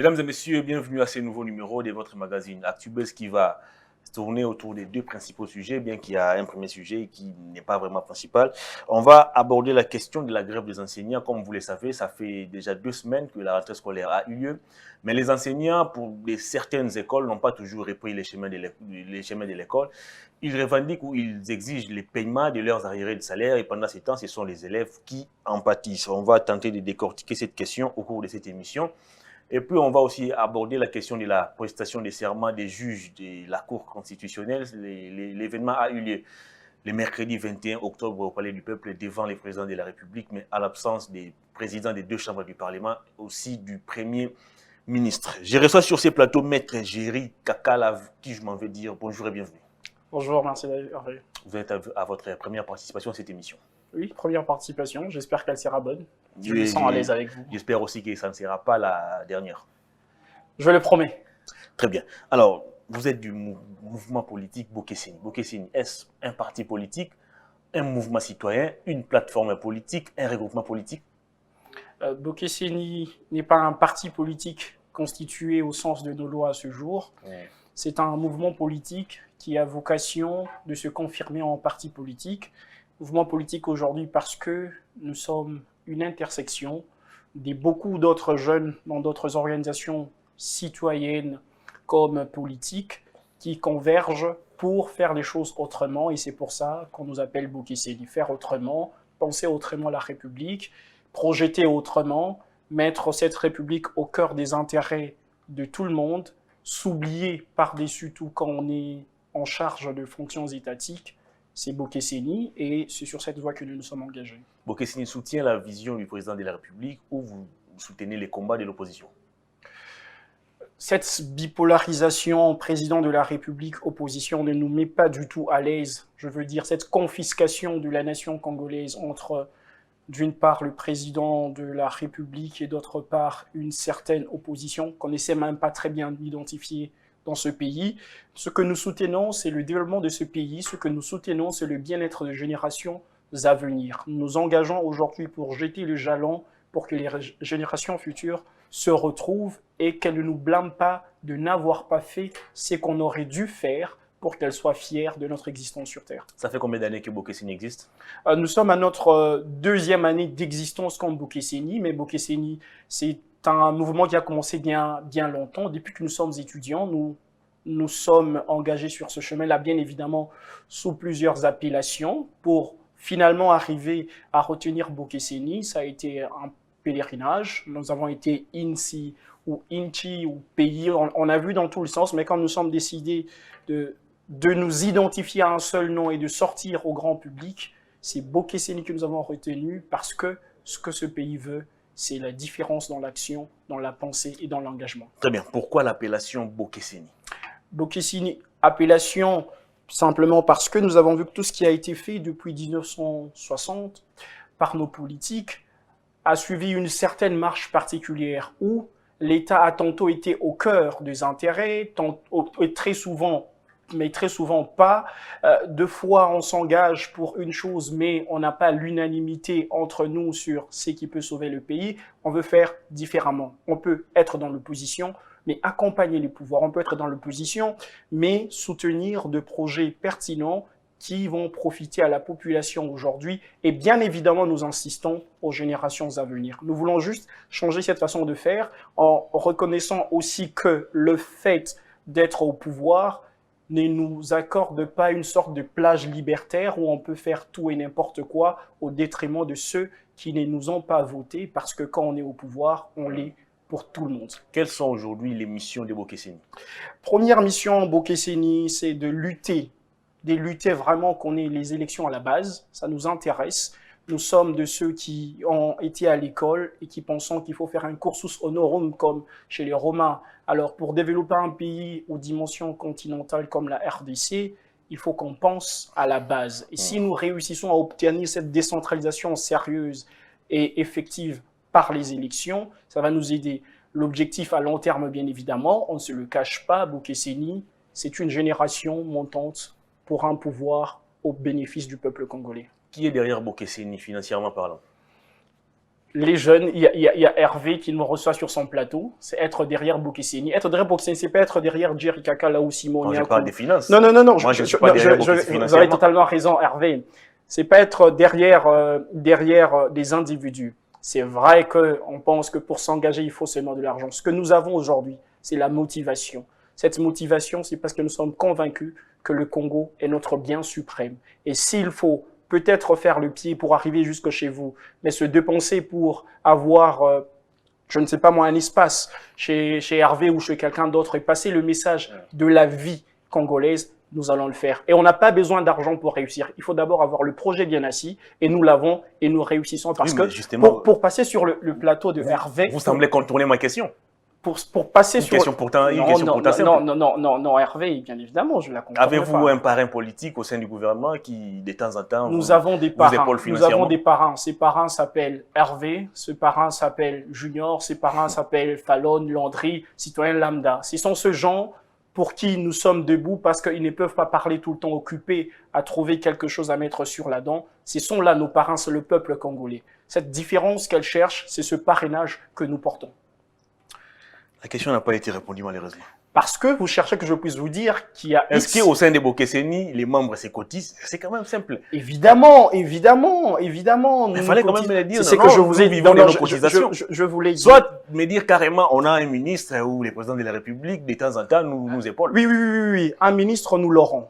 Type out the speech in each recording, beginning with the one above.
Mesdames et messieurs, bienvenue à ce nouveau numéro de votre magazine ActuBuzz qui va tourner autour des deux principaux sujets, bien qu'il y a un premier sujet qui n'est pas vraiment principal. On va aborder la question de la grève des enseignants. Comme vous le savez, ça fait déjà 2 semaines que la rentrée scolaire a eu lieu. Mais les enseignants, pour certaines écoles, n'ont pas toujours repris les chemins de l'école. Ils revendiquent ou ils exigent les paiements de leurs arriérés de salaire et pendant ce temps, ce sont les élèves qui en pâtissent. On va tenter de décortiquer cette question au cours de cette émission. Et puis, on va aussi aborder la question de la prestation des serments des juges de la Cour constitutionnelle. L'événement a eu lieu le mercredi 21 octobre au Palais du Peuple devant les présidents de la République, mais à l'absence des présidents des deux chambres du Parlement, aussi du Premier ministre. Je reçois sur ces plateaux Maître Géry Kakala, qui je m'en vais dire bonjour et bienvenue. Bonjour, merci d'avoir. Vous êtes à votre première participation à cette émission. Oui, première participation, j'espère qu'elle sera bonne. Je me sens à l'aise avec vous. J'espère aussi que ça ne sera pas la dernière. Je le promets. Très bien. Alors, vous êtes du mouvement politique Bokeseni. Bokeseni, est-ce un parti politique, un mouvement citoyen, une plateforme politique, un regroupement politique? Bokeseni n'est pas un parti politique constitué au sens de nos lois à ce jour. C'est un mouvement politique qui a vocation de se confirmer en parti politique. Mouvement politique aujourd'hui parce que nous sommes une intersection de beaucoup d'autres jeunes dans d'autres organisations citoyennes comme politiques qui convergent pour faire les choses autrement, et c'est pour ça qu'on nous appelle Bokeseni. Faire autrement, penser autrement la République, projeter autrement, mettre cette République au cœur des intérêts de tout le monde, s'oublier par-dessus tout quand on est en charge de fonctions étatiques. C'est Bokeseni et c'est sur cette voie que nous nous sommes engagés. Bokeseni soutient la vision du président de la République ou vous soutenez les combats de l'opposition? Cette bipolarisation président de la République, opposition ne nous met pas du tout à l'aise. Je veux dire, cette confiscation de la nation congolaise entre, d'une part, le président de la République et d'autre part, une certaine opposition qu'on n'essaie même pas très bien d'identifier dans ce pays. Ce que nous soutenons, c'est le développement de ce pays. Ce que nous soutenons, c'est le bien-être de générations à venir. Nous nous engageons aujourd'hui pour jeter le jalon pour que les générations futures se retrouvent et qu'elles ne nous blâment pas de n'avoir pas fait ce qu'on aurait dû faire pour qu'elles soient fières de notre existence sur Terre. Ça fait combien d'années que Bokeseni existe? Nous sommes à notre deuxième année d'existence comme Bokeseni, mais Bokeseni, c'est un mouvement qui a commencé bien longtemps. Depuis que nous sommes étudiants, nous sommes engagés sur ce chemin-là, bien évidemment, sous plusieurs appellations pour finalement arriver à retenir Bokeseni. Ça a été un pèlerinage. Nous avons été INSI ou INCHI ou pays. On a vu dans tous les sens, mais quand nous sommes décidés de nous identifier à un seul nom et de sortir au grand public, c'est Bokeseni que nous avons retenu parce que ce que ce pays veut, c'est la différence dans l'action, dans la pensée et dans l'engagement. Très bien. Pourquoi l'appellation Bokeseni? Bokeseni, appellation simplement parce que nous avons vu que tout ce qui a été fait depuis 1960 par nos politiques a suivi une certaine marche particulière où l'État a tantôt été au cœur des intérêts, très souvent pas. Deux fois, on s'engage pour une chose, mais on n'a pas l'unanimité entre nous sur ce qui peut sauver le pays. On veut faire différemment. On peut être dans l'opposition, mais accompagner les pouvoirs. On peut être dans l'opposition, mais soutenir de projets pertinents qui vont profiter à la population aujourd'hui. Et bien évidemment, nous insistons aux générations à venir. Nous voulons juste changer cette façon de faire en reconnaissant aussi que le fait d'être au pouvoir ne nous accorde pas une sorte de plage libertaire où on peut faire tout et n'importe quoi au détriment de ceux qui ne nous ont pas votés, parce que quand on est au pouvoir, on l'est pour tout le monde. Quelles sont aujourd'hui les missions de Bokeseni? Première mission Bokeseni, c'est de lutter vraiment qu'on ait les élections à la base. Ça nous intéresse. Nous sommes de ceux qui ont été à l'école et qui pensent qu'il faut faire un cursus honorum comme chez les Romains. Alors, pour développer un pays aux dimensions continentales comme la RDC, il faut qu'on pense à la base. Et si nous réussissons à obtenir cette décentralisation sérieuse et effective par les élections, ça va nous aider. L'objectif à long terme, bien évidemment, on ne se le cache pas, Bokeseni, c'est une génération montante pour un pouvoir au bénéfice du peuple congolais. Qui est derrière Bokeseni, financièrement parlant? Les jeunes, il y a Hervé qui nous reçoit sur son plateau, c'est être derrière Bokeseni. Être derrière Bokeseni, c'est pas être derrière Jerry Kaka, là où Simon Quand je parle des finances. Non, non, non, non. Moi, je ne suis pas derrière Bokeseni Vous avez financièrement. totalement raison, Hervé. C'est pas être derrière des individus. C'est vrai qu'on pense que pour s'engager, il faut seulement de l'argent. Ce que nous avons aujourd'hui, c'est la motivation. Cette motivation, c'est parce que nous sommes convaincus que le Congo est notre bien suprême. Et s'il faut peut-être faire le pied pour arriver jusque chez vous, mais se dépenser pour avoir, je ne sais pas moi, un espace chez Hervé ou chez quelqu'un d'autre et passer le message de la vie congolaise, nous allons le faire. Et on n'a pas besoin d'argent pour réussir. Il faut d'abord avoir le projet bien assis, et nous l'avons, et nous réussissons. Parce que pour passer sur le plateau de Hervé... Vous semblez contourner ma question. Pour passer sur... Question pourtant simple. Non, Hervé, bien évidemment, je la comprends. Avez-vous un parrain politique au sein du gouvernement qui, de temps en temps, nous avons des parrains. Nous avons des parrains. Ces parrains s'appellent Hervé, ce parrain s'appelle Junior, ces parrains s'appellent Fallon, Landry, citoyen lambda. Ce sont ce gens pour qui nous sommes debout parce qu'ils ne peuvent pas parler tout le temps occupés à trouver quelque chose à mettre sur la dent. Ce sont là nos parrains, c'est le peuple congolais. Cette différence qu'elle cherche, c'est ce parrainage que nous portons. La question n'a pas été répondue malheureusement. Parce que vous cherchez que je puisse vous dire qu'il y a... Est-ce qu'au sein des Bokeseni, les membres se cotisent? C'est quand même simple. Évidemment, évidemment, évidemment. Il fallait quand même me le dire. C'est que je vous ai dit dans nos cotisations. Je vous l'ai dit. Soit me dire carrément, on a un ministre ou le président de la République, de temps en temps, nous épaule. Oui. Un ministre, nous l'aurons.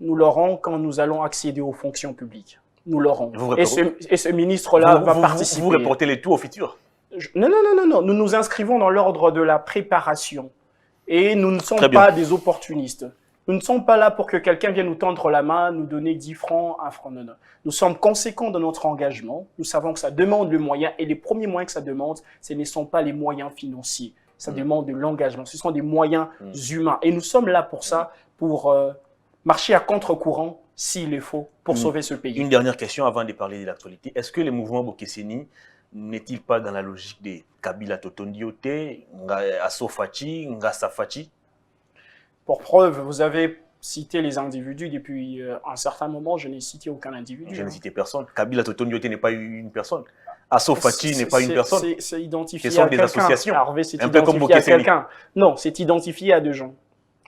Nous l'aurons quand nous allons accéder aux fonctions publiques. Nous l'aurons. Et ce ministre-là va participer. Vous reportez les tout au futur. Non. Nous nous inscrivons dans l'ordre de la préparation. Et nous ne sommes pas des opportunistes. Nous ne sommes pas là pour que quelqu'un vienne nous tendre la main, nous donner 10 francs, 1 franc. Non. Nous sommes conséquents de notre engagement. Nous savons que ça demande le moyen. Et les premiers moyens que ça demande, ce ne sont pas les moyens financiers. Ça demande de l'engagement. Ce sont des moyens humains. Et nous sommes là pour ça, pour marcher à contre-courant, s'il le faut, pour sauver ce pays. Une dernière question avant de parler de l'actualité. Est-ce que les mouvements Bokeseni n'est-il pas dans la logique de Kabila Totondiote, Asso Fachi, Ngassa Fachi? Pour preuve, vous avez cité les individus depuis un certain moment, je n'ai cité aucun individu. Je n'ai cité personne. Kabila Totondiote n'est pas une personne. Asso Fachi n'est pas une personne. C'est identifié Ce sont à des associations. Hervé, c'est identifié à quelqu'un. Non, c'est identifié à deux gens.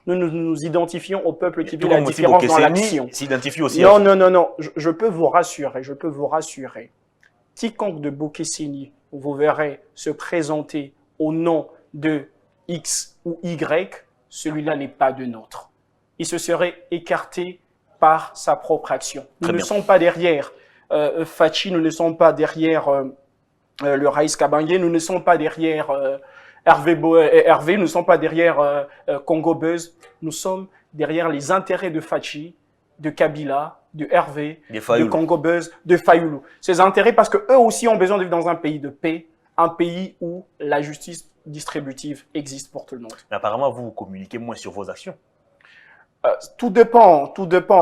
Nous nous identifions au peuple qui vit la différence dans l'action. S'identifie aussi. Non. Je peux vous rassurer, Quiconque de Bokeseni, vous verrez se présenter au nom de X ou Y, celui-là n'est pas de nôtre. Il se serait écarté par sa propre action. Nous ne sommes pas derrière Fachi, nous ne sommes pas derrière le Raïs Kabangé, nous ne sommes pas derrière Hervé, nous ne sommes pas derrière Congo Buzz, nous sommes derrière les intérêts de Fachi, de Kabila, de Hervé, de Congo Buzz, de Fayoulou. Ces intérêts parce qu'eux aussi ont besoin de vivre dans un pays de paix, un pays où la justice distributive existe pour tout le monde. Mais apparemment, vous communiquez moins sur vos actions. Tout dépend.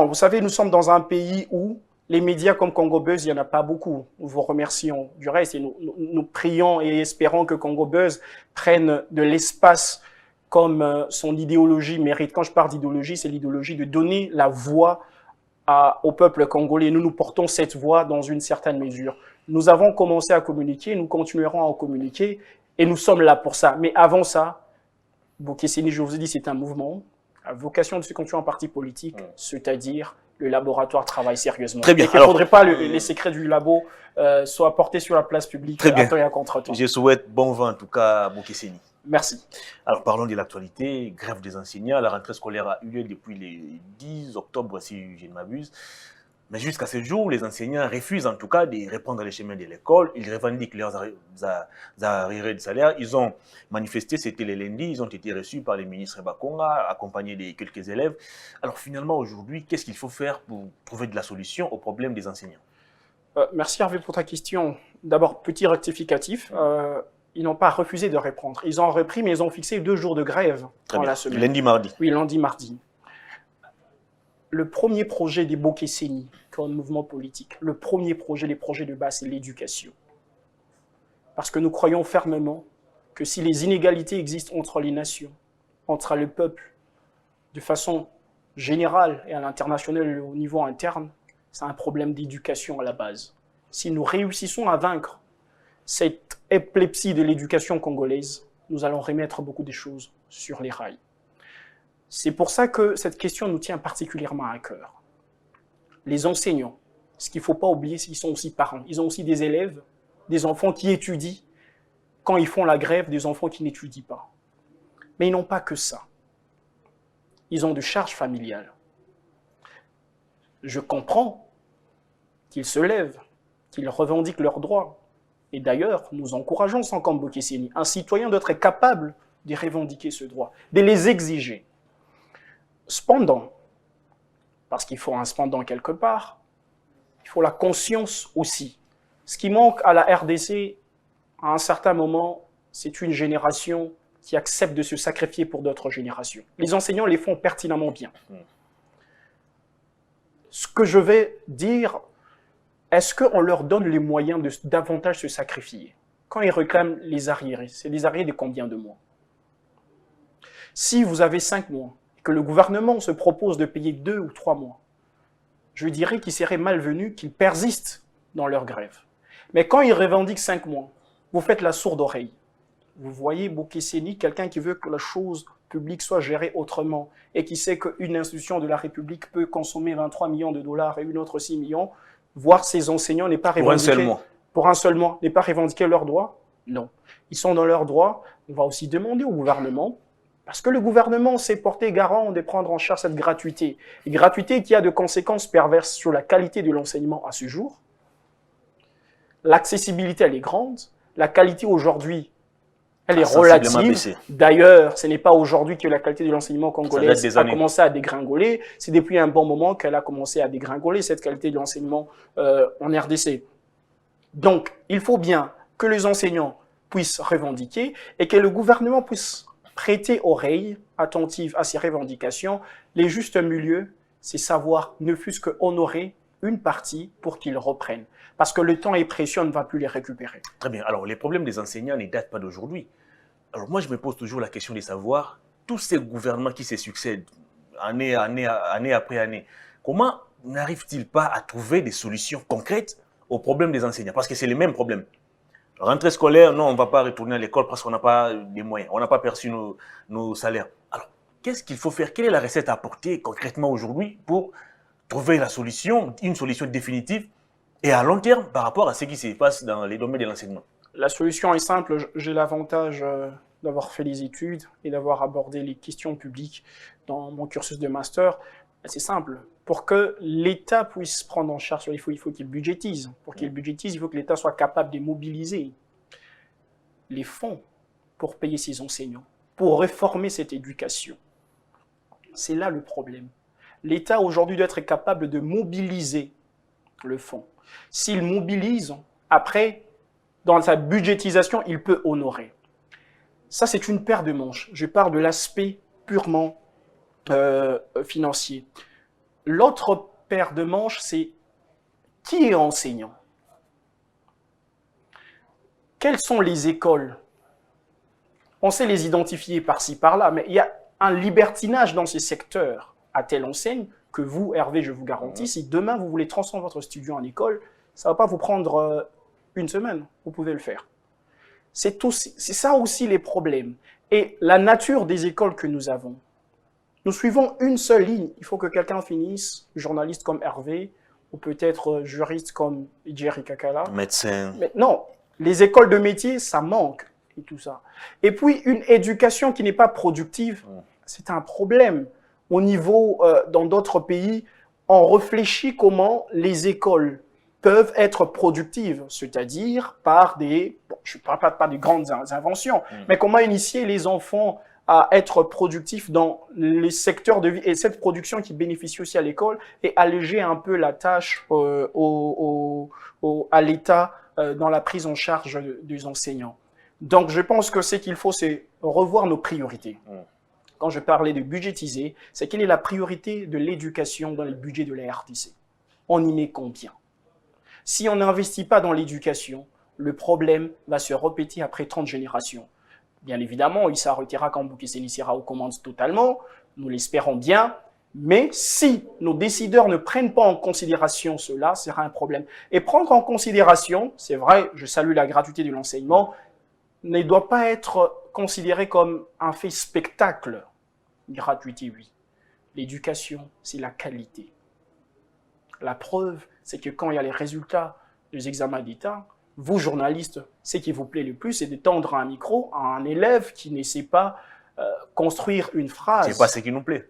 Vous savez, nous sommes dans un pays où les médias comme Congo Buzz, il n'y en a pas beaucoup. Nous vous remercions du reste et nous prions et espérons que Congo Buzz prenne de l'espace comme son idéologie mérite. Quand je parle d'idéologie, c'est l'idéologie de donner la voix au peuple congolais. Nous portons cette voix dans une certaine mesure. Nous avons commencé à communiquer, nous continuerons à en communiquer et nous sommes là pour ça. Mais avant ça, Bokeseni, je vous ai dit, c'est un mouvement à vocation de se constituer en parti politique, c'est-à-dire le laboratoire travaille sérieusement. Très bien. Et qu'il ne faudrait pas les secrets du labo soient portés sur la place publique. Très bien. À temps et à contre-temps. Je souhaite bon vent en tout cas à Bokeseni. Merci. Alors parlons de l'actualité, grève des enseignants. La rentrée scolaire a eu lieu depuis le 10 octobre, si je ne m'abuse. Mais jusqu'à ce jour, les enseignants refusent en tout cas de reprendre les chemins de l'école. Ils revendiquent leurs arriérés de salaire. Ils ont manifesté, c'était le lundi, ils ont été reçus par le ministre Bakonga, accompagnés de quelques élèves. Alors finalement, aujourd'hui, qu'est-ce qu'il faut faire pour trouver de la solution au problème des enseignants? Merci Hervé pour ta question. D'abord, petit rectificatif. Ils n'ont pas refusé de reprendre. Ils ont repris, mais ils ont fixé 2 jours de grève dans la semaine. Lundi, mardi. Oui, lundi, mardi. Le premier projet des Bokeseni, comme mouvement politique, le premier projet, les projets de base, c'est l'éducation. Parce que nous croyons fermement que si les inégalités existent entre les nations, entre le peuple, de façon générale et à l'international au niveau interne, c'est un problème d'éducation à la base. Si nous réussissons à vaincre cette épilepsie de l'éducation congolaise, nous allons remettre beaucoup de choses sur les rails. C'est pour ça que cette question nous tient particulièrement à cœur. Les enseignants, ce qu'il ne faut pas oublier, c'est qu'ils sont aussi parents. Ils ont aussi des élèves, des enfants qui étudient. Quand ils font la grève, des enfants qui n'étudient pas. Mais ils n'ont pas que ça. Ils ont de charges familiales. Je comprends qu'ils se lèvent, qu'ils revendiquent leurs droits. Et d'ailleurs, nous encourageons Sankambo Kesseni, un citoyen doit être capable de revendiquer ce droit, de les exiger. Cependant, parce qu'il faut un cependant quelque part, il faut la conscience aussi. Ce qui manque à la RDC, à un certain moment, c'est une génération qui accepte de se sacrifier pour d'autres générations. Les enseignants les font pertinemment bien. Ce que je vais dire, est-ce qu'on leur donne les moyens de davantage se sacrifier? Quand ils réclament les arriérés, c'est les arriérés de combien de mois? Si vous avez 5 mois, et que le gouvernement se propose de payer 2 ou 3 mois, je dirais qu'il serait malvenu qu'ils persistent dans leur grève. Mais quand ils revendiquent 5 mois, vous faites la sourde oreille. Vous voyez Bokesseni, quelqu'un qui veut que la chose publique soit gérée autrement et qui sait qu'une institution de la République peut consommer 23 millions de dollars et une autre 6 millions, voir ses enseignants n'est pas revendiqué. Pour un seul mois, n'est pas revendiquer leurs droits? Non. Ils sont dans leurs droits. On va aussi demander au gouvernement, parce que le gouvernement s'est porté garant de prendre en charge cette gratuité. Une gratuité qui a de conséquences perverses sur la qualité de l'enseignement à ce jour. L'accessibilité, elle est grande. La qualité aujourd'hui, elle est relative. D'ailleurs, ce n'est pas aujourd'hui que la qualité de l'enseignement congolais a commencé à dégringoler. C'est depuis un bon moment qu'elle a commencé à dégringoler, cette qualité de l'enseignement en RDC. Donc, il faut bien que les enseignants puissent revendiquer et que le gouvernement puisse prêter oreille attentive à ces revendications. Les justes milieux, c'est savoir ne fût-ce que honorer une partie pour qu'ils reprennent. Parce que le temps est précieux, on ne va plus les récupérer. Très bien. Alors, les problèmes des enseignants ne datent pas d'aujourd'hui. Alors, moi, je me pose toujours la question de savoir, tous ces gouvernements qui se succèdent, année après année, comment n'arrivent-ils pas à trouver des solutions concrètes aux problèmes des enseignants? Parce que c'est les mêmes problèmes. Rentrée scolaire, non, on ne va pas retourner à l'école parce qu'on n'a pas des moyens, on n'a pas perçu nos salaires. Alors, qu'est-ce qu'il faut faire? Quelle est la recette à apporter concrètement aujourd'hui pour trouver la solution, une solution définitive et à long terme par rapport à ce qui se passe dans les domaines de l'enseignement? La solution est simple. J'ai l'avantage d'avoir fait les études et d'avoir abordé les questions publiques dans mon cursus de master. C'est simple. Pour que l'État puisse prendre en charge, il faut qu'il budgétise. Pour qu'il budgétise, il faut que l'État soit capable de mobiliser les fonds pour payer ses enseignants, pour réformer cette éducation. C'est là le problème. L'État aujourd'hui doit être capable de mobiliser le fonds. S'il mobilise, après, dans sa budgétisation, il peut honorer. Ça, c'est une paire de manches. Je parle de l'aspect purement financier. L'autre paire de manches, c'est qui est enseignant? Quelles sont les écoles? On sait les identifier par-ci, par-là, mais il y a un libertinage dans ces secteurs à telle enseigne que vous, Hervé, je vous garantis, si demain vous voulez transformer votre studio en école, ça ne va pas vous prendre une semaine, vous pouvez le faire. C'est ça aussi les problèmes. Et la nature des écoles que nous avons. Nous suivons une seule ligne. Il faut que quelqu'un finisse, journaliste comme Hervé, ou peut-être juriste comme Jerry Kakala. Médecin. Mais non, les écoles de métier, ça manque, et tout ça. Et puis, une éducation qui n'est pas productive, c'est un problème. Au niveau, dans d'autres pays, on réfléchit comment les écoles peuvent être productives, c'est-à-dire par des, je ne parle pas de grandes inventions, mais comment initier les enfants à être productifs dans les secteurs de vie et cette production qui bénéficie aussi à l'école et alléger un peu la tâche à l'État dans la prise en charge des enseignants. Donc, je pense que ce qu'il faut, c'est revoir nos priorités. Quand je parlais de budgétiser, c'est quelle est la priorité de l'éducation dans le budget de la RDC? On y met combien? Si on n'investit pas dans l'éducation, le problème va se répéter après 30 générations. Bien évidemment, il s'arrêtera quand Bokesseni sera aux commandes totalement, nous l'espérons bien, Mais si nos décideurs ne prennent pas en considération cela, ce sera un problème. Et prendre en considération, c'est vrai, je salue la gratuité de l'enseignement, ne doit pas être considéré comme un fait spectacle. Gratuité, oui. L'éducation, c'est la qualité. La preuve, c'est que quand il y a les résultats des examens d'État, vous, journalistes, ce qui vous plaît le plus, c'est de tendre un micro à un élève qui ne sait pas construire une phrase. C'est pas ce qui nous plaît.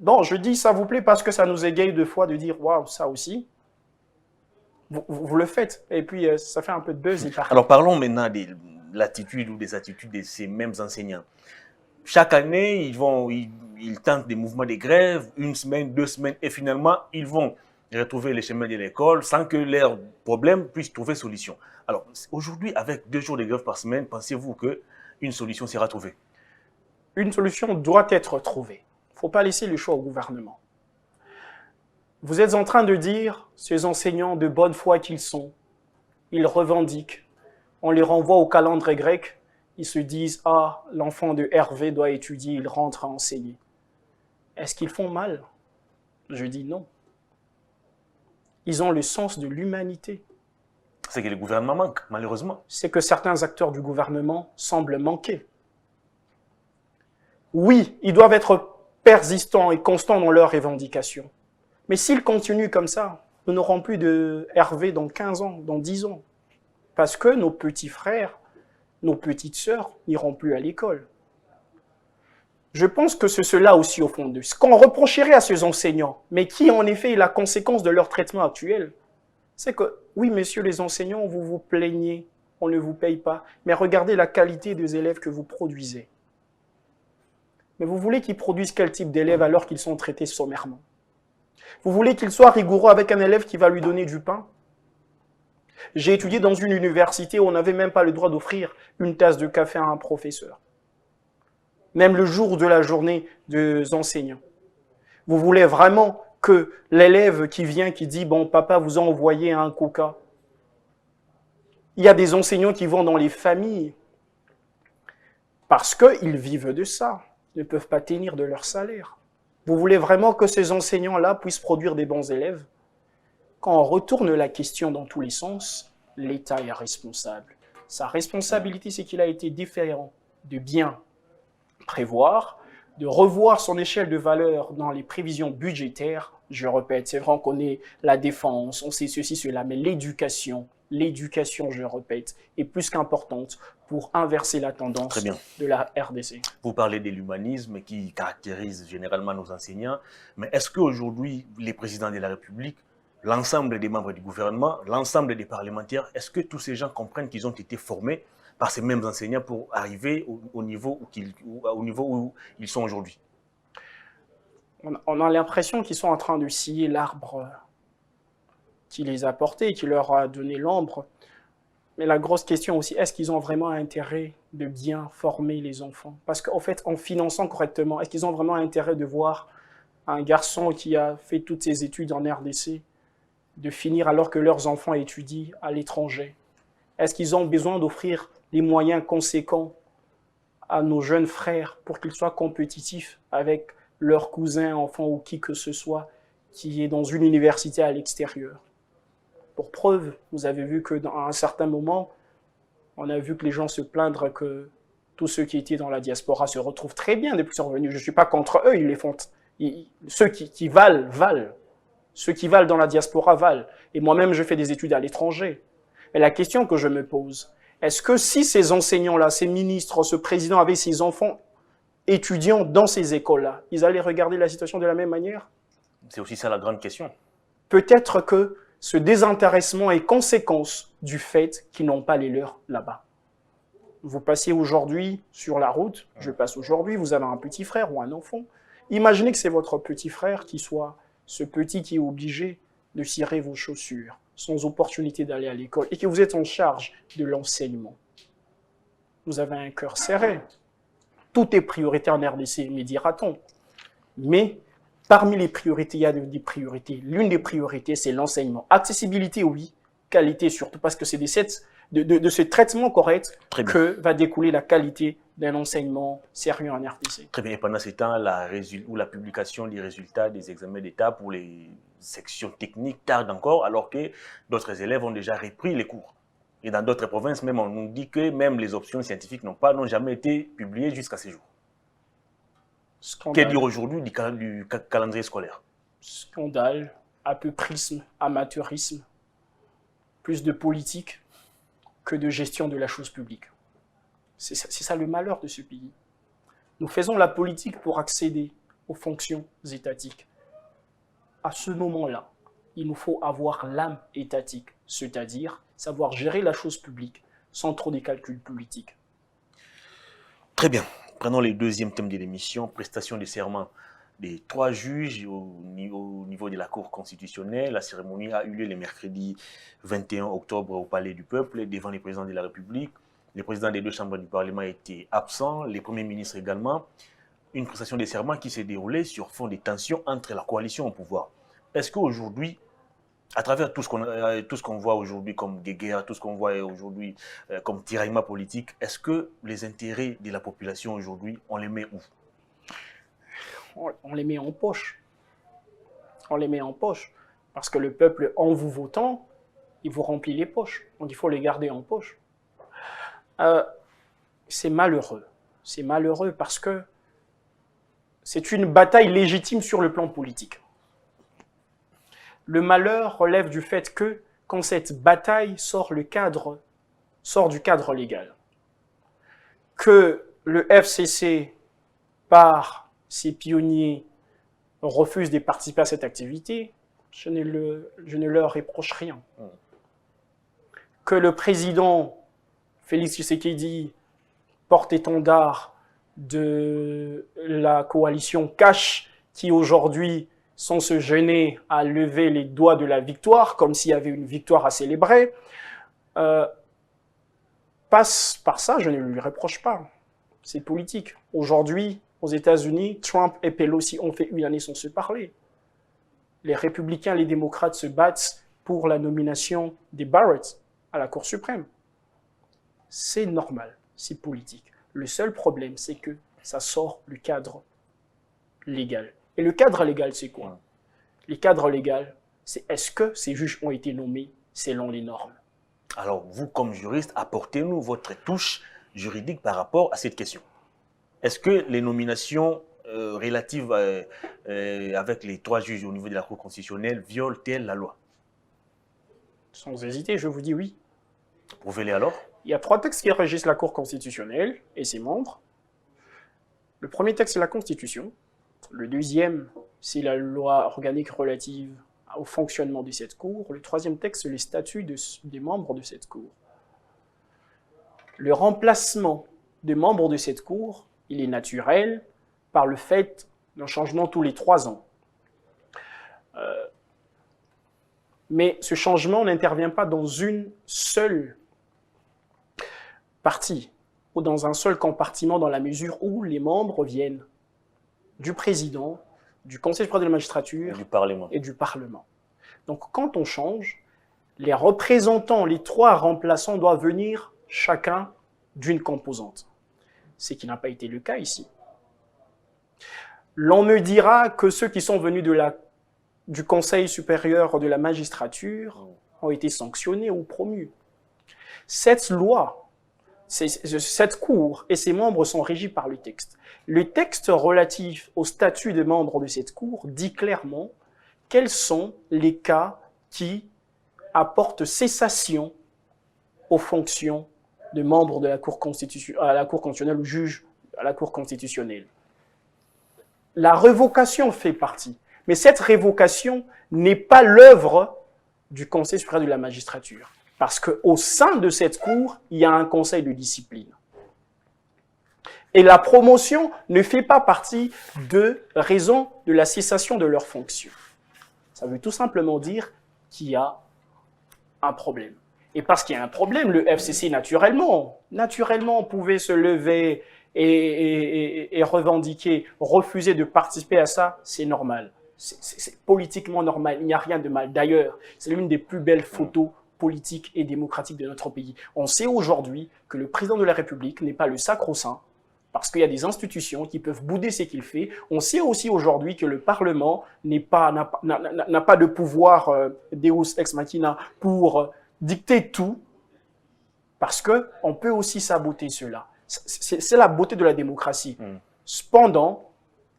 Non, je dis ça vous plaît parce que ça nous égaye deux fois de dire waouh, ça aussi. Vous le faites. Et puis, ça fait un peu de buzz. Alors, parlons maintenant de l'attitude ou des attitudes de ces mêmes enseignants. Chaque année, ils tentent des mouvements de grève, 1 semaine, 2 semaines, et finalement, ils vont retrouver les chemins de l'école sans que leurs problèmes puissent trouver solution. Alors, aujourd'hui, avec 2 jours de grève par semaine, pensez-vous qu'une solution sera trouvée? Une solution doit être trouvée. Il ne faut pas laisser le choix au gouvernement. Vous êtes en train de dire, ces enseignants de bonne foi qu'ils sont, ils revendiquent. On les renvoie au calendrier grec, ils se disent « Ah, l'enfant de Hervé doit étudier, il rentre à enseigner ». Est-ce qu'ils font mal? Je dis non. Ils ont le sens de l'humanité. C'est que le gouvernement manque, malheureusement. C'est que certains acteurs du gouvernement semblent manquer. Oui, ils doivent être persistants et constants dans leurs revendications. Mais s'ils continuent comme ça, nous n'aurons plus de Hervé dans 15 ans, dans 10 ans. Parce que nos petits frères, nos petites sœurs n'iront plus à l'école. Je pense que c'est cela aussi au fond d'eux. Ce qu'on reprocherait à ces enseignants, mais qui en effet est la conséquence de leur traitement actuel, c'est que, oui, messieurs les enseignants, vous vous plaignez, on ne vous paye pas, mais regardez la qualité des élèves que vous produisez. Mais vous voulez qu'ils produisent quel type d'élèves alors qu'ils sont traités sommairement? Vous voulez qu'ils soient rigoureux avec un élève qui va lui donner du pain? J'ai étudié dans une université où on n'avait même pas le droit d'offrir une tasse de café à un professeur. Même le jour de la journée des enseignants. Vous voulez vraiment que l'élève qui vient, qui dit « Bon, papa vous a envoyé un coca ». Il y a des enseignants qui vont dans les familles parce qu'ils vivent de ça, ils ne peuvent pas tenir de leur salaire. Vous voulez vraiment que ces enseignants-là puissent produire des bons élèves? Quand on retourne la question dans tous les sens, l'État est responsable. Sa responsabilité, c'est qu'il a été différent de bien prévoir, de revoir son échelle de valeur dans les prévisions budgétaires. Je répète, c'est vrai, on connaît la défense, on sait ceci, cela, mais l'éducation, je répète, est plus qu'importante pour inverser la tendance de la RDC. Vous parlez de l'humanisme qui caractérise généralement nos enseignants, mais est-ce qu'aujourd'hui, les présidents de la République, l'ensemble des membres du gouvernement, l'ensemble des parlementaires, est-ce que tous ces gens comprennent qu'ils ont été formés par ces mêmes enseignants pour arriver au niveau où ils sont aujourd'hui? On a l'impression qu'ils sont en train de scier l'arbre qui les a portés, qui leur a donné l'ombre. Mais la grosse question aussi, est-ce qu'ils ont vraiment intérêt de bien former les enfants? Parce qu'en fait, en finançant correctement, est-ce qu'ils ont vraiment intérêt de voir un garçon qui a fait toutes ses études en RDC de finir alors que leurs enfants étudient à l'étranger? Est-ce qu'ils ont besoin d'offrir des moyens conséquents à nos jeunes frères pour qu'ils soient compétitifs avec leurs cousins, enfants ou qui que ce soit qui est dans une université à l'extérieur? Pour preuve, vous avez vu qu'à un certain moment, on a vu que les gens se plaindre que tous ceux qui étaient dans la diaspora se retrouvent très bien depuis qu'ils sont revenus. Je ne suis pas contre eux, ils les font. Ceux qui valent, valent. Ceux qui valent dans la diaspora valent. Et moi-même, je fais des études à l'étranger. Mais la question que je me pose, est-ce que si ces enseignants-là, ces ministres, ce président avaient ses enfants étudiants dans ces écoles-là, ils allaient regarder la situation de la même manière? C'est aussi ça la grande question. Peut-être que ce désintéressement est conséquence du fait qu'ils n'ont pas les leurs là-bas. Vous passez aujourd'hui sur la route, je passe aujourd'hui, vous avez un petit frère ou un enfant. Imaginez que c'est votre petit frère qui soit ce petit qui est obligé de cirer vos chaussures, sans opportunité d'aller à l'école, et que vous êtes en charge de l'enseignement. Vous avez un cœur serré. Tout est priorité en RDC, me dira-t-on. Mais parmi les priorités, il y a des priorités. L'une des priorités, c'est l'enseignement. Accessibilité, oui. Qualité, surtout parce que c'est de cette de ce traitement correct Très bien. que va découler la qualité d'un enseignement sérieux en RDC. Très bien. Et pendant ce temps, la publication des résultats des examens d'État pour les sections techniques tarde encore, alors que d'autres élèves ont déjà repris les cours. Et dans d'autres provinces, même, on nous dit que même les options scientifiques n'ont jamais été publiées jusqu'à ce jour. Scandale. Qu'est dire aujourd'hui du calendrier scolaire? Scandale, apeurisme, amateurisme, plus de politique que de gestion de la chose publique. C'est ça le malheur de ce pays. Nous faisons la politique pour accéder aux fonctions étatiques. À ce moment-là, il nous faut avoir l'âme étatique, c'est-à-dire savoir gérer la chose publique sans trop de calculs politiques. Très bien. Prenons le deuxième thème de l'émission, prestation de serment des 3 juges au niveau de la Cour constitutionnelle. La cérémonie a eu lieu le mercredi 21 octobre au Palais du Peuple devant le président de la République. Le président des 2 chambres du Parlement était absent, les premiers ministres également. Une prestation de serment qui s'est déroulée sur fond de tensions entre la coalition au pouvoir. Est-ce qu'aujourd'hui, à travers tout ce qu'on voit aujourd'hui comme guerre, tout ce qu'on voit aujourd'hui comme tiraillement politique, est-ce que les intérêts de la population aujourd'hui, on les met où? On les met en poche. On les met en poche. Parce que le peuple, en vous votant, il vous remplit les poches. Donc il faut les garder en poche. C'est malheureux. C'est malheureux parce que c'est une bataille légitime sur le plan politique. Le malheur relève du fait que quand cette bataille sort du cadre légal, que le FCC, par ses pionniers, refuse de participer à cette activité, je ne leur reproche rien. Que le président Félix Tshisekedi porte-étendard de la coalition Cash, qui aujourd'hui, sans se gêner à lever les doigts de la victoire, comme s'il y avait une victoire à célébrer, passe par ça, je ne lui reproche pas. C'est politique. Aujourd'hui, aux États-Unis, Trump et Pelosi ont fait une année sans se parler. Les républicains et les démocrates se battent pour la nomination des Barrett à la Cour suprême. C'est normal, c'est politique. Le seul problème, c'est que ça sort du cadre légal. Et le cadre légal, c'est quoi? Le cadre légal, c'est est-ce que ces juges ont été nommés selon les normes? Alors, vous, comme juriste, apportez-nous votre touche juridique par rapport à cette question. Est-ce que les nominations relatives avec les 3 juges au niveau de la Cour constitutionnelle violent-elles la loi? Sans hésiter, je vous dis oui. Prouvez-les alors. Il y a 3 textes qui régissent la Cour constitutionnelle et ses membres. Le premier texte, c'est la Constitution. Le deuxième, c'est la loi organique relative au fonctionnement de cette Cour. Le troisième texte, c'est les statuts des membres de cette Cour. Le remplacement des membres de cette Cour, il est naturel par le fait d'un changement tous les 3 ans. Mais ce changement n'intervient pas dans une seule partie ou dans un seul compartiment dans la mesure où les membres viennent du président, du Conseil supérieur de la magistrature et du Parlement. Donc quand on change, les représentants, les 3 remplaçants doivent venir chacun d'une composante. Ce qui n'a pas été le cas ici. L'on me dira que ceux qui sont venus du Conseil supérieur de la magistrature ont été sanctionnés ou promus. Cette loi, cette Cour et ses membres sont régis par le texte. Le texte relatif au statut des membres de cette Cour dit clairement quels sont les cas qui apportent cessation aux fonctions de membres de la Cour constitutionnelle ou juge à la Cour constitutionnelle. La révocation fait partie, mais cette révocation n'est pas l'œuvre du Conseil supérieur de la magistrature, parce qu'au sein de cette Cour, il y a un conseil de discipline. Et la promotion ne fait pas partie de raison de la cessation de leurs fonctions. Ça veut tout simplement dire qu'il y a un problème. Et parce qu'il y a un problème, le FCC, naturellement, pouvait se lever et revendiquer, refuser de participer à ça, c'est normal. C'est politiquement normal, il n'y a rien de mal. D'ailleurs, c'est l'une des plus belles photos politique et démocratique de notre pays. On sait aujourd'hui que le président de la République n'est pas le sacro-saint, parce qu'il y a des institutions qui peuvent bouder ce qu'il fait. On sait aussi aujourd'hui que le Parlement n'a pas de pouvoir Deus ex machina pour dicter tout, parce qu'on peut aussi saboter cela. C'est la beauté de la démocratie. Cependant,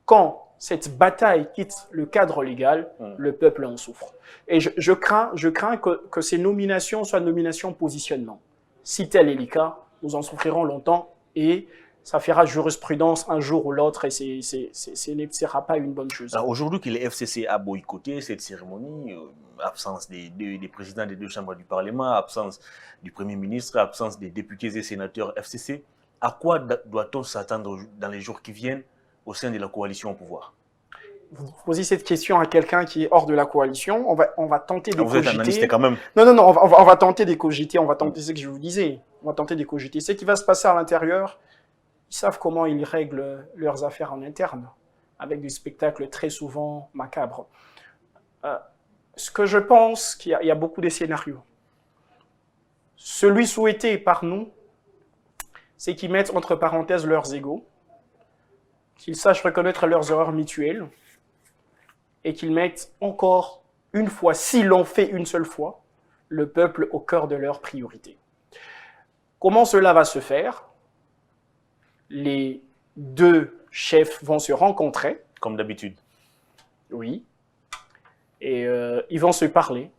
quand cette bataille quitte le cadre légal, le peuple en souffre. Et je crains que ces nominations soient nominations positionnement. Si tel est le cas, nous en souffrirons longtemps et ça fera jurisprudence un jour ou l'autre et ce ne sera pas une bonne chose. Aujourd'hui que le FCC a boycotté cette cérémonie, absence des présidents des 2 chambres du Parlement, absence du Premier ministre, absence des députés et sénateurs FCC, à quoi doit-on s'attendre dans les jours qui viennent au sein de la coalition au pouvoir? Vous posez cette question à quelqu'un qui est hors de la coalition, on va tenter de cogiter. Vous êtes analyste quand même. Non, on va tenter de cogiter, on va tenter ce que je vous disais. On va tenter de cogiter. Ce qui va se passer à l'intérieur, ils savent comment ils règlent leurs affaires en interne, avec des spectacles très souvent macabres. Ce que je pense, qu'il y a beaucoup de scénarios. Celui souhaité par nous, c'est qu'ils mettent entre parenthèses leurs égos, qu'ils sachent reconnaître leurs erreurs mutuelles, et qu'ils mettent encore une fois, s'ils l'ont fait une seule fois, le peuple au cœur de leurs priorités. Comment cela va se faire? Les 2 chefs vont se rencontrer. Comme d'habitude. Oui. Et ils vont se parler.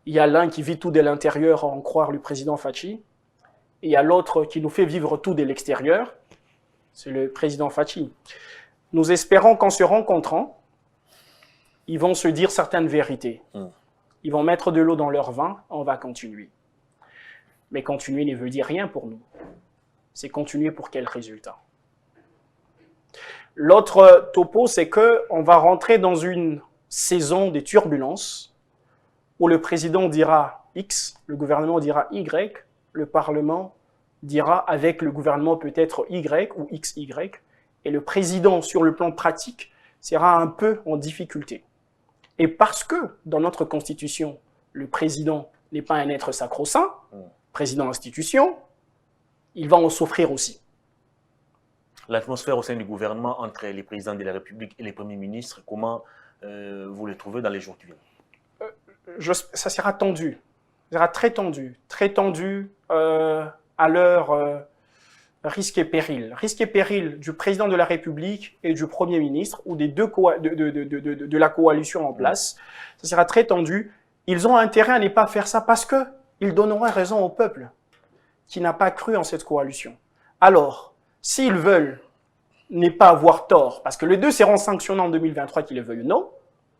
Il y a l'un qui vit tout de l'intérieur, à en croire le président Fachi. Et il y a l'autre qui nous fait vivre tout de l'extérieur. C'est le président Fachi. Nous espérons qu'en se rencontrant, ils vont se dire certaines vérités. Ils vont mettre de l'eau dans leur vin, on va continuer. Mais continuer ne veut dire rien pour nous. C'est continuer pour quel résultat? L'autre topo, c'est qu'on va rentrer dans une saison de turbulences où le président dira X, le gouvernement dira Y, le Parlement dira avec le gouvernement peut-être Y ou XY, et le président, sur le plan pratique, sera un peu en difficulté. Et parce que, dans notre Constitution, le président n'est pas un être sacro-saint, président institution, il va en souffrir aussi. L'atmosphère au sein du gouvernement entre les présidents de la République et les premiers ministres, comment vous les trouvez dans les jours qui viennent? Ça sera tendu. Ça sera très tendu à leur risque et péril. Risque et péril du président de la République et du Premier ministre, ou des deux de la coalition en place. Ça sera très tendu. Ils ont intérêt à ne pas faire ça parce qu'ils donneront raison au peuple qui n'a pas cru en cette coalition. Alors, s'ils veulent ne pas avoir tort, parce que les deux seront sanctionnés en 2023, qu'ils le veuillent ou non,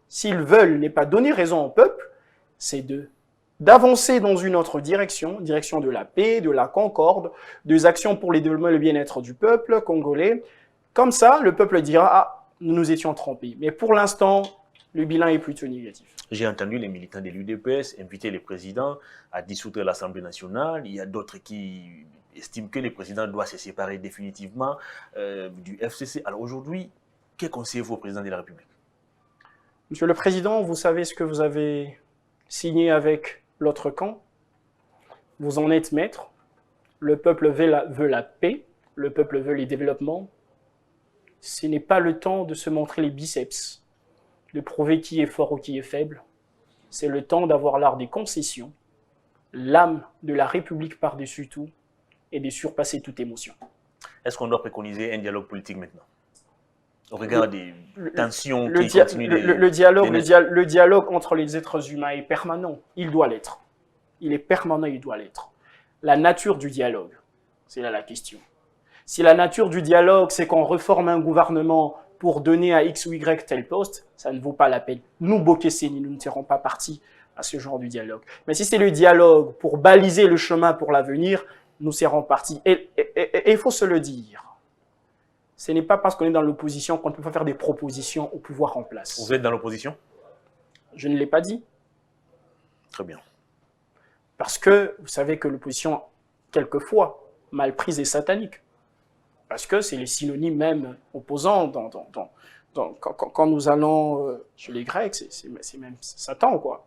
s'ils veulent ne pas donner raison au peuple, c'est d'avancer dans une autre direction, direction de la paix, de la concorde, des actions pour le développement et le bien-être du peuple congolais. Comme ça, le peuple dira « Ah, nous nous étions trompés ». Mais pour l'instant, le bilan est plutôt négatif. J'ai entendu les militants de l'UDPS inviter les présidents à dissoudre l'Assemblée nationale. Il y a d'autres qui estiment que le président doit se séparer définitivement du FCC. Alors aujourd'hui, que conseillez-vous au président de la République? Monsieur le Président, vous savez ce que vous avez signé avec l'autre camp. Vous en êtes maître. Le peuple veut la paix. Le peuple veut les développements. Ce n'est pas le temps de se montrer les biceps, de prouver qui est fort ou qui est faible. C'est le temps d'avoir l'art des concessions, l'âme de la République par-dessus tout, et de surpasser toute émotion. Est-ce qu'on doit préconiser un dialogue politique maintenant? Au regard des tensions qui continuent le dialogue entre les êtres humains est permanent. Il doit l'être. Il est permanent, il doit l'être. La nature du dialogue, c'est là la question. Si la nature du dialogue, c'est qu'on reforme un gouvernement pour donner à X ou Y tel poste, ça ne vaut pas la peine. Nous, Bokesseni, nous ne serons pas partis à ce genre de dialogue. Mais si c'est le dialogue pour baliser le chemin pour l'avenir, nous serons partis. Et il faut se le dire. Ce n'est pas parce qu'on est dans l'opposition qu'on ne peut pas faire des propositions au pouvoir en place. Vous êtes dans l'opposition? Je ne l'ai pas dit. Très bien. Parce que vous savez que l'opposition, quelquefois, mal prise est satanique. Parce que c'est les synonymes même opposants. Quand nous allons chez les Grecs, c'est même Satan, quoi.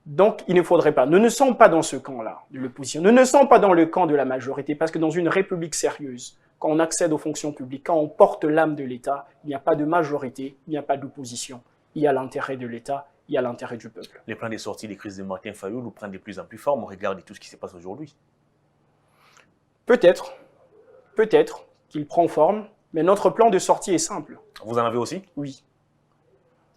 Donc, il ne faudrait pas. Nous ne sommes pas dans ce camp-là de l'opposition. Nous ne sommes pas dans le camp de la majorité, parce que dans une république sérieuse, quand on accède aux fonctions publiques, quand on porte l'âme de l'État, il n'y a pas de majorité, il n'y a pas d'opposition. Il y a l'intérêt de l'État, il y a l'intérêt du peuple. Les plans de sortie des crises de Martin Fayulu nous prennent de plus en plus forme au regard de tout ce qui se passe aujourd'hui. Peut-être qu'il prend forme, mais notre plan de sortie est simple. Vous en avez aussi? Oui.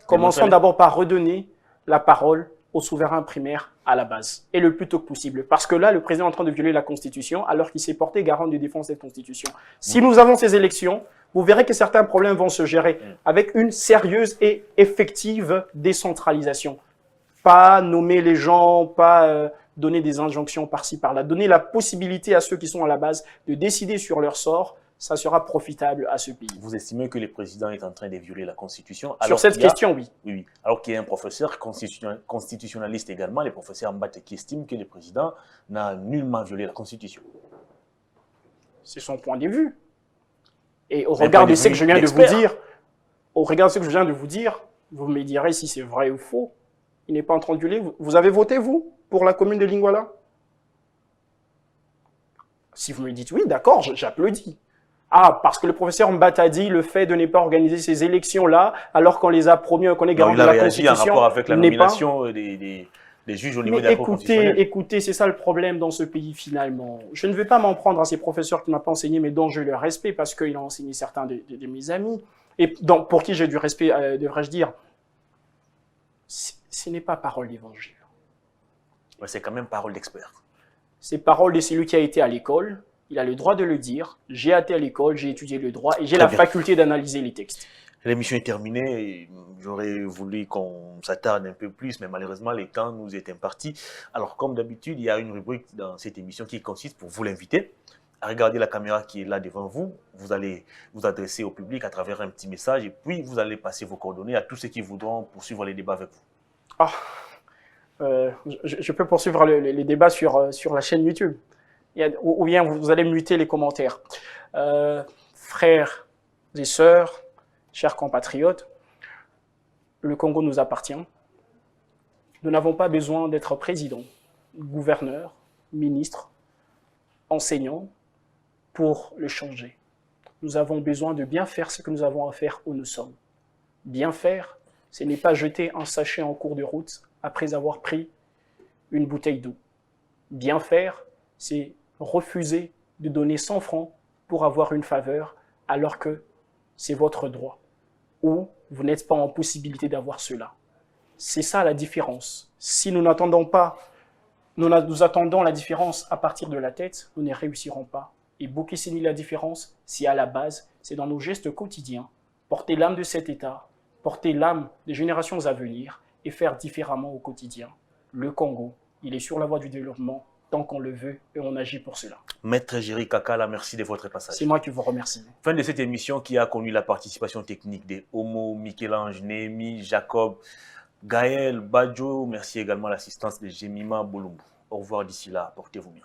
Commençons d'abord par redonner la parole aux souverains primaires à la base, et le plus tôt possible. Parce que là, le président est en train de violer la Constitution, alors qu'il s'est porté garant de défense de cette Constitution. Si nous avons ces élections, vous verrez que certains problèmes vont se gérer avec une sérieuse et effective décentralisation. Pas nommer les gens, pas donner des injonctions par-ci, par-là. Donner la possibilité à ceux qui sont à la base de décider sur leur sort, ça sera profitable à ce pays. Vous estimez que le président est en train de violer la Constitution? Sur cette question, oui. Oui. Alors qu'il y a un professeur constitutionnaliste également, le professeur Mbate, qui estime que le président n'a nullement violé la Constitution. C'est son point de vue. Et au regard de ce que je viens de vous dire, vous me direz si c'est vrai ou faux. Il n'est pas en train de violer. Vous avez voté, vous, pour la commune de Lingwala? Si vous me dites oui, d'accord, j'applaudis. Ah, parce que le professeur Mbata a dit le fait de ne pas organiser ces élections-là, alors qu'on les a promis, qu'on est garant de la Constitution. Il a réagi en rapport avec la nomination des juges au niveau de la Cour constitutionnelle. Écoutez, c'est ça le problème dans ce pays finalement. Je ne vais pas m'en prendre à ces professeurs qui ne m'ont pas enseigné, mais dont j'ai le respect, parce qu'il a enseigné certains de mes amis, et pour qui j'ai du respect, devrais-je dire. Ce n'est pas parole d'évangile. Mais c'est quand même parole d'expert. C'est parole de celui qui a été à l'école. Il a le droit de le dire. J'ai été à l'école, j'ai étudié le droit et j'ai la faculté d'analyser les textes. L'émission est terminée. J'aurais voulu qu'on s'attarde un peu plus, mais malheureusement, le temps nous est imparti. Alors, comme d'habitude, il y a une rubrique dans cette émission qui consiste, pour vous l'inviter, à regarder la caméra qui est là devant vous. Vous allez vous adresser au public à travers un petit message et puis vous allez passer vos coordonnées à tous ceux qui voudront poursuivre les débats avec vous. Ah, je peux poursuivre les débats sur la chaîne YouTube. Ou bien vous allez muter les commentaires. Frères et sœurs, chers compatriotes, le Congo nous appartient. Nous n'avons pas besoin d'être président, gouverneur, ministre, enseignant pour le changer. Nous avons besoin de bien faire ce que nous avons à faire où nous sommes. Bien faire, ce n'est pas jeter un sachet en cours de route après avoir pris une bouteille d'eau. Bien faire, c'est refuser de donner 100 francs pour avoir une faveur alors que c'est votre droit ou vous n'êtes pas en possibilité d'avoir cela. C'est ça la différence. Si nous n'attendons pas, nous attendons la différence à partir de la tête, nous ne réussirons pas. Et Bokesseni, la différence, c'est à la base, c'est dans nos gestes quotidiens, porter l'âme de cet État, porter l'âme des générations à venir et faire différemment au quotidien. Le Congo, il est sur la voie du développement, tant qu'on le veut et on agit pour cela. Maître Géry Kakala, merci de votre passage. C'est moi qui vous remercie. Fin de cette émission qui a connu la participation technique des Homo, Michel-Ange, Némi, Jacob, Gaël, Badjo. Merci également à l'assistance de Jemima Bolumbu. Au revoir d'ici là, portez-vous bien.